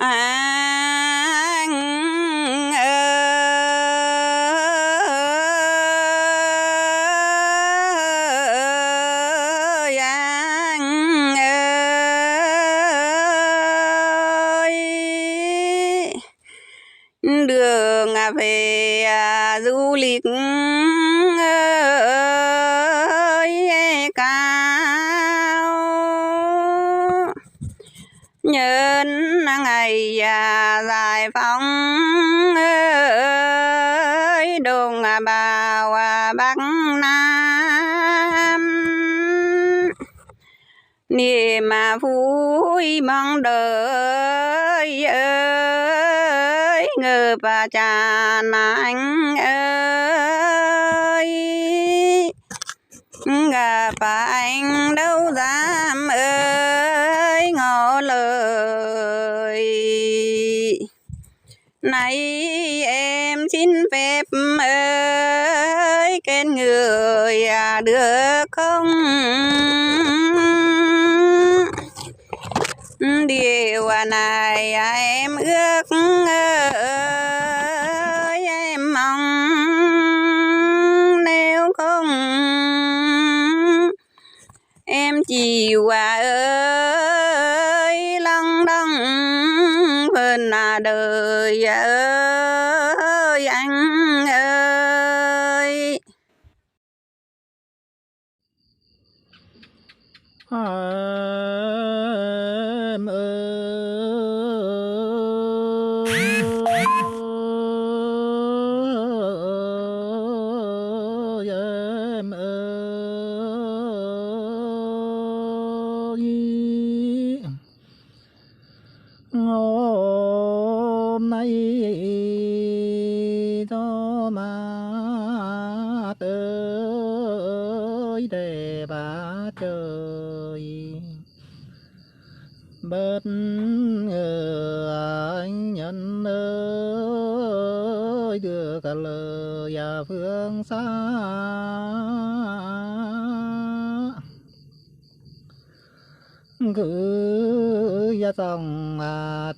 Anh ơi, anh ơi, đường về du lịch ơi cao, nhớ ngày giải phóng ơi đồng bào Bắc Nam, niềm vui mong đợi ơi ngập tràn anh ơi, gặp anh đâu dám ơi ngỏ lời, này em xin phép ơi kết người được không? Điều này em ước ơi em mong, nếu không em chịu ơi lăng đăng phần đời ơi anh ơi. Em ơi, em ơi, hôm nay gió mát tới để bà trời bất ngờ anh nhân ơi được lời phương xa, gửi dòng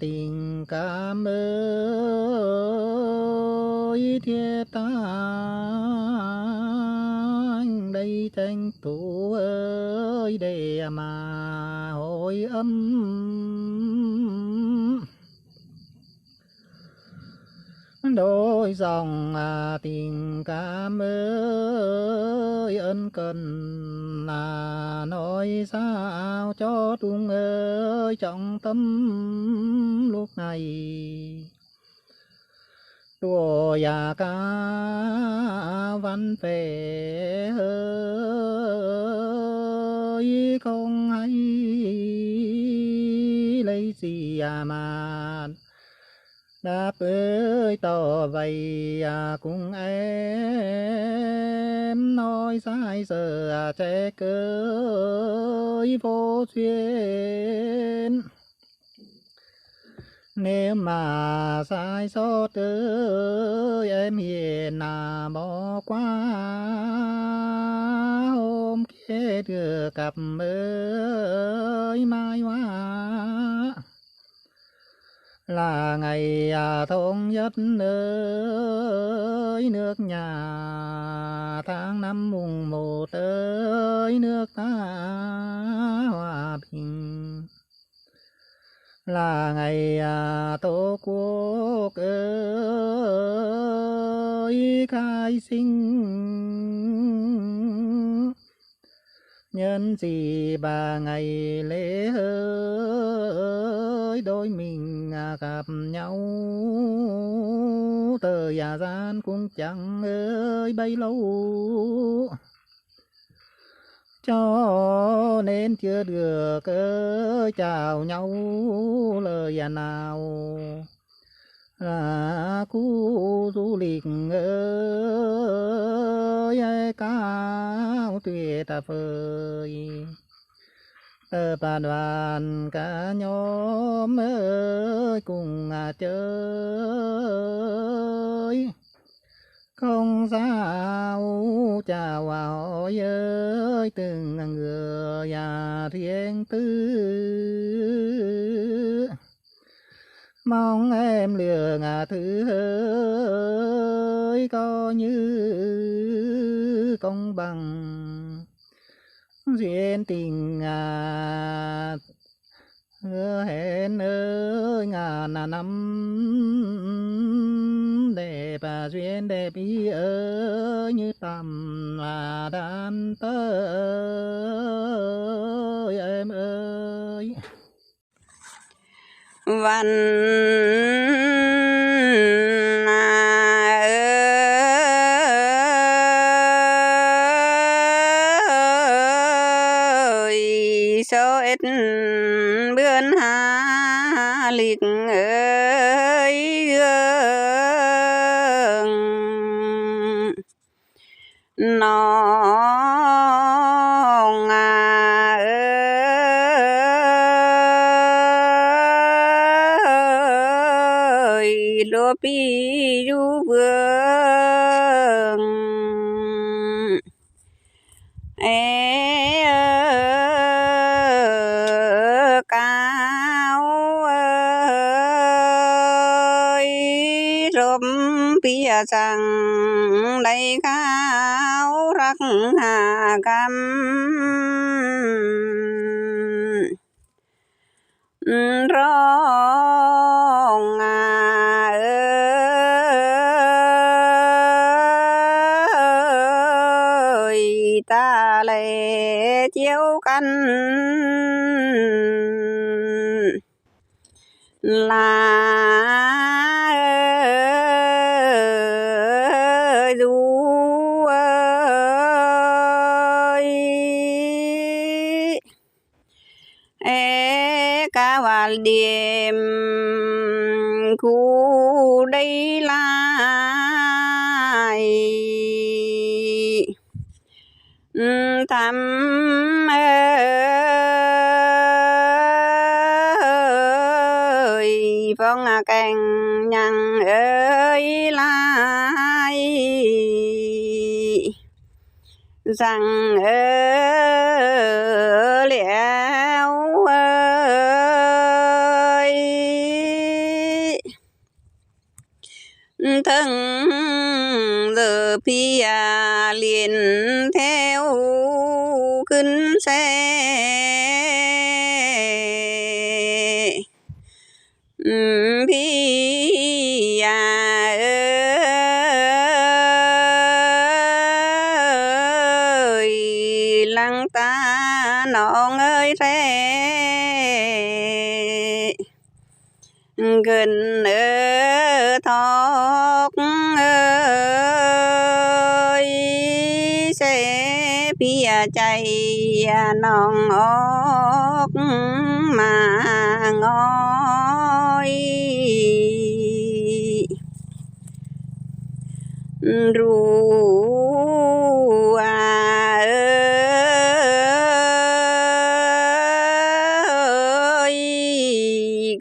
tình cảm ơi thiết anh đây tranh thủ ơi để mà hồi âm, đôi dòng tình cảm ơi ân cần nói sao cho tung ơi trọng tâm lúc này, đùa ca văn về ơi không hay lấy gì mà đáp ơi tỏ vậy cùng em nói sai giờ trẻ cơi vô duyên, nếu mà sai sót ơi em hiền bỏ qua, hôm kia được gặp ơi mai hoa là ngày thống nhất ơi nước nhà, tháng năm mùng một ơi nước ta hòa bình, là ngày tổ quốc ơi khai sinh, nhân gì bà ngày lễ ơi đôi mình gặp nhau, thời gian cũng chẳng ơi bấy lâu, cho nên chưa được chào nhau lời nào là khu du lịch ơi cao tuyệt vời, và đoàn cả nhóm ơi cùng chơi không sao chào hỏi ơi từng người riêng tư, mong em lừa ngà thứ ơi có như công bằng duyên tình hứa hẹn ơi ngàn năm đẹp duyên đẹp ý ơi như tầm đàn tới em ơi văn ơi số ít bươn hà liệt ơi gương nó ơi lúa pi du vương cao ơi rôm pia rằng đầy khao rắc hà cam rong ơi ta lệ chiếu canh là du ơi ca vào đêm khu đây lại thăm ơi phong cành nhằng ơi lại rằng léo ơi thân giờ pia liền theoขึ้นxeพี่ơi lăng ta nón ơi thế gần ở thóc ơi sẽ pia chạy nón ốc mà ngói ru ơi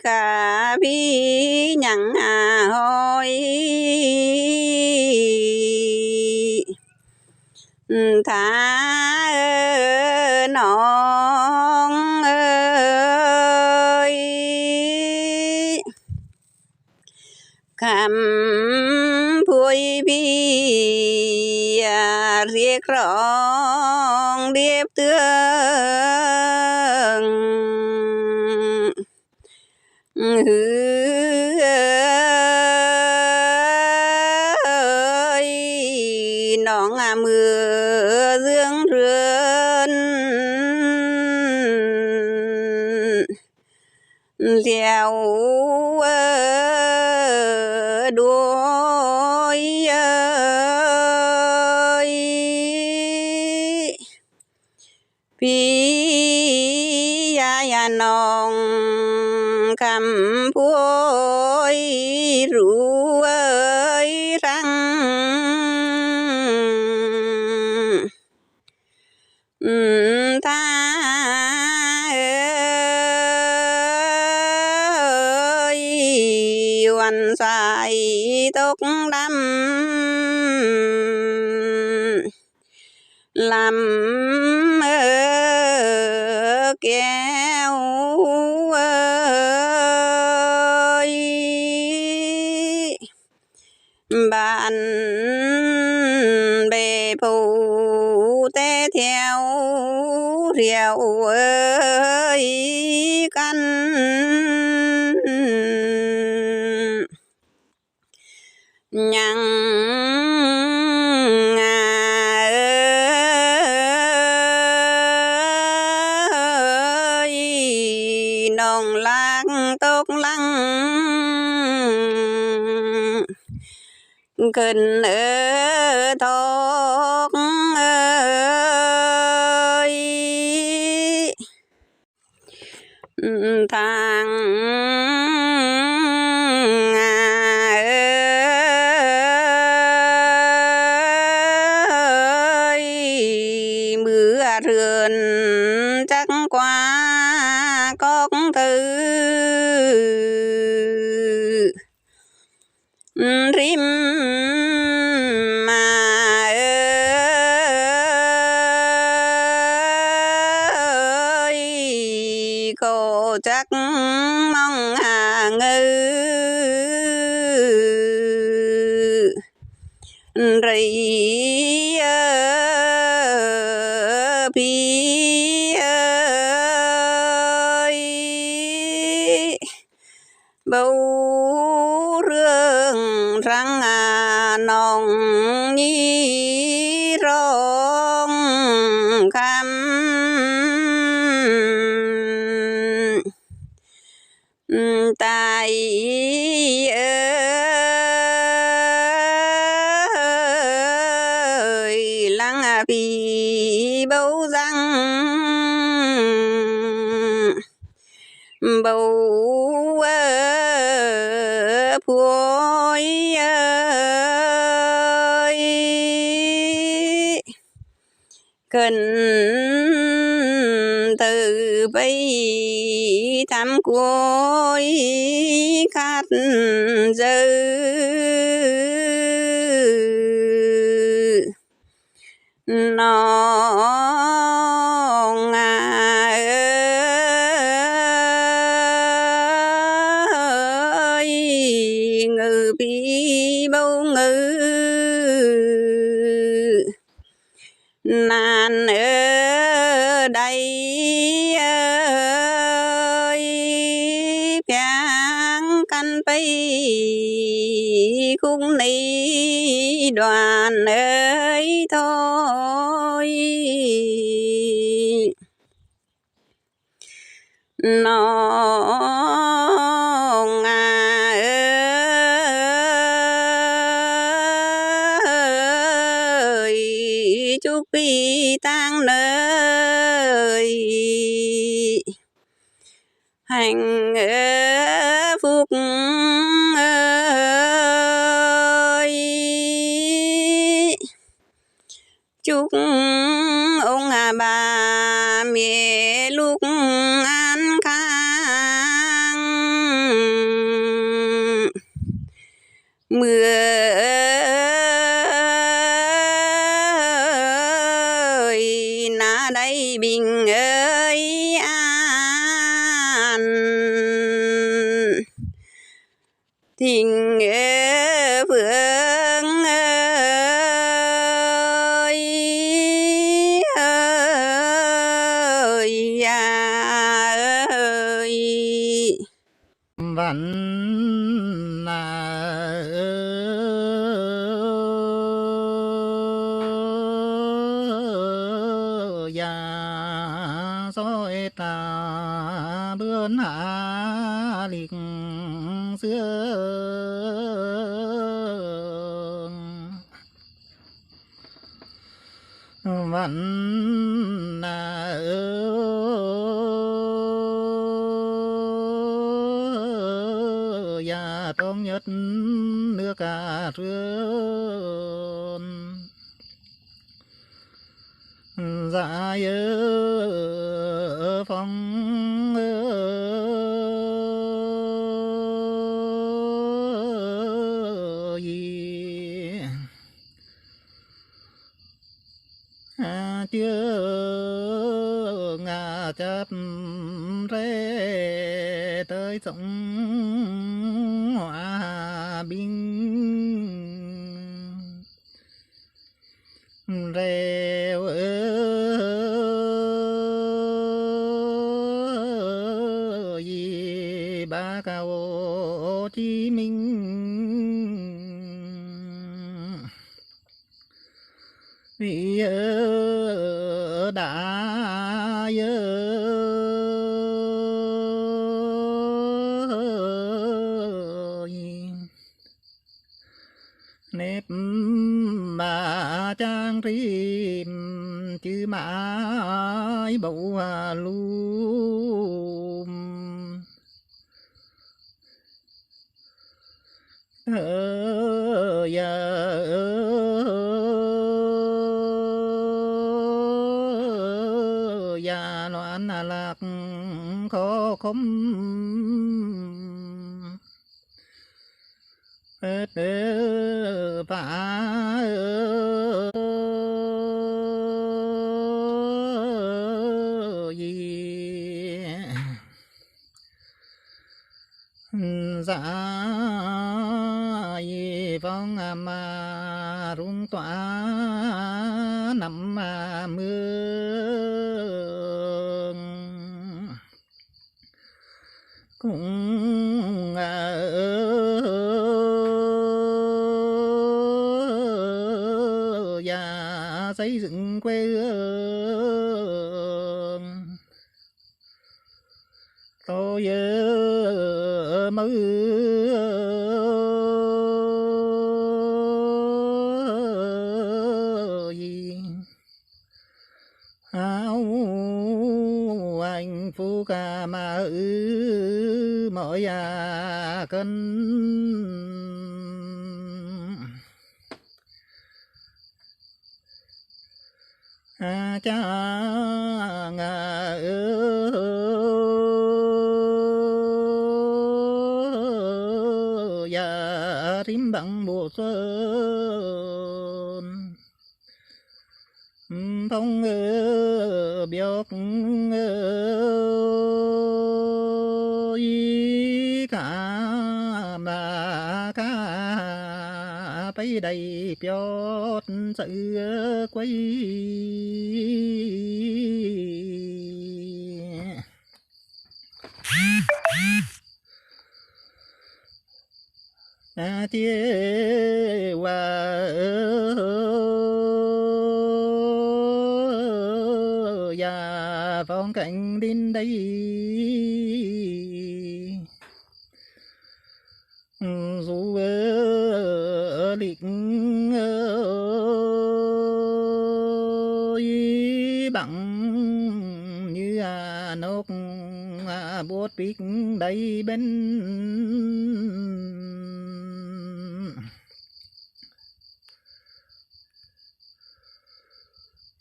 cả bi nhằng hoi thả non ơi cam phui bi riêng rong điệp tương ơi nón mưa dương rươn dèo đuôi ơi pi ya nong cam phui ru ơi răng ta ơi hoàn sai tốc đâm làm kéo ơi nhau rượu ơi căn nhằng ơi nòng lạc tốt lăng cần ở thóc ơi thang ơi mưa rườn chắc qua có thư rim mà ơi cô chắc mong ngư rì bi ơi bầu rương răng nòng nhi rong cam tài ơi lăng vì bầu răng bầu phôi ơi cần từ bây thăm cuối khát dư nó ơi ngư bi bầu ngư nan ở đây ơi phiang căn bay khung ni đoàn ơi thôi nó ơi chúc bi tang nơi hành phúc ơi chúc ông bà mẹ lúc an khang mưa ơi na đây bình ơi an tình phương ơi ơi văn ya soi ta bướn hạ lịch xưa văn ya trong nhất nước cả rươn dạ phong chưa ngà chắp rê tới sống hòa bình rêu ơi ba cao Chí Minh vì đã nếp mà trang rim chữ mãi bầu lùm già loạn lạc khó không phá gì dạ gì phong mà rung tỏa nằm mưa cũng và xây dựng quê hương tôi mới gì áo anh phu ca mà mỗi cân cha và rím bằng mùa xuân phong bióc cả mà cả bấy đầy biót sự quấy chia qua và phong cảnh đến đây dù lịch bằng như nóc bút biết đây bên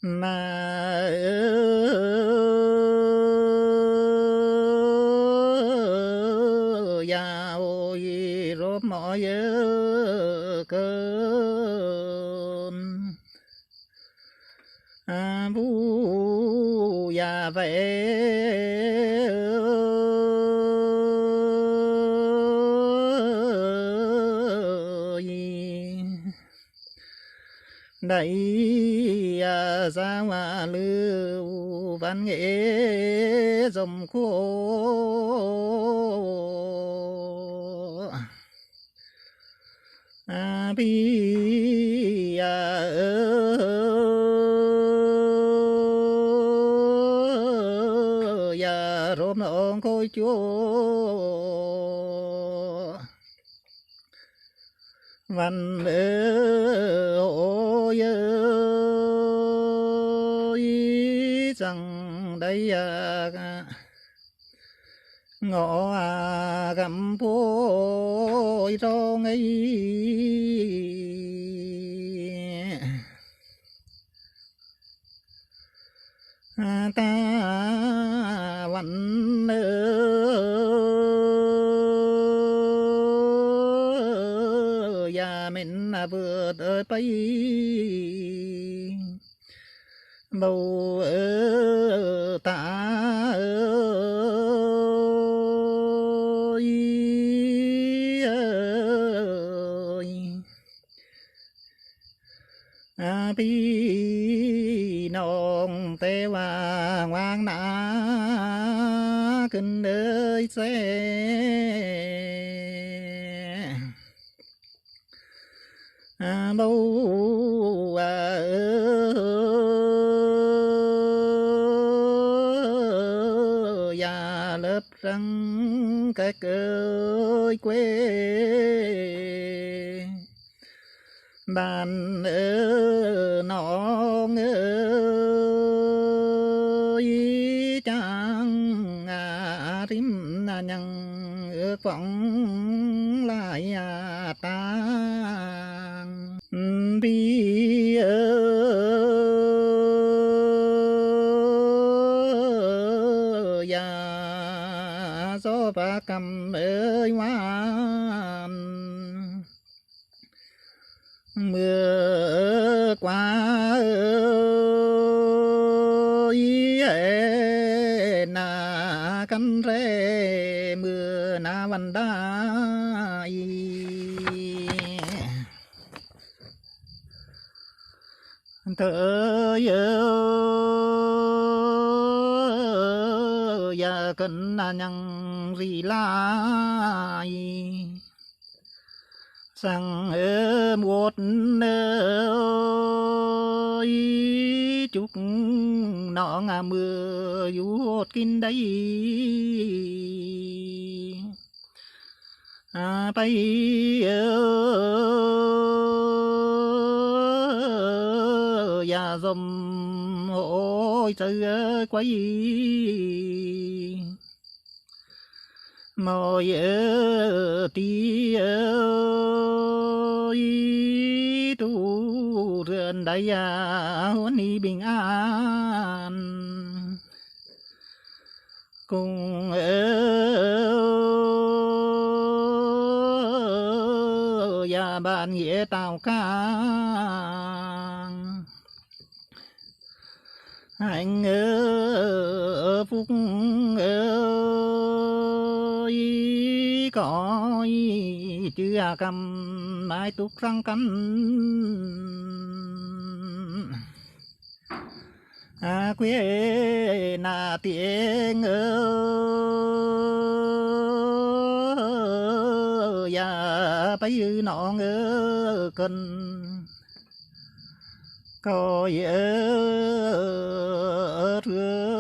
mà già ôi rốt mọi cơn vu già về đây ra hoa lưu văn nghệ dòng khô bi rôm ông khôi chúa văn ôi rằng đây ngõ gặm phôi rong ấy ta vẫn mình vừa tới bay bầu ta ơi bi nong tế hoàng nã kinh ơi xe bầu già lớp răng cái cơi quê bàn nón ơi chẳng rím nhằng ước vọng lại tang bi già gió và cầm ơi ngoan mưa qua ơi na cắn rễ mưa na văn đai thơ ya cần nhằng gì lại sang một nơi chúc nó mưa vút kín đấy bay ya dầm ôi trời quay môi tí ơi tu rượn đại huấn y bình an cùng ya bạn nghĩa tàu ca anh phúc ơi có chứ cầm mai túc răng cắn quê na tiếng ya bây nọ cần coi thương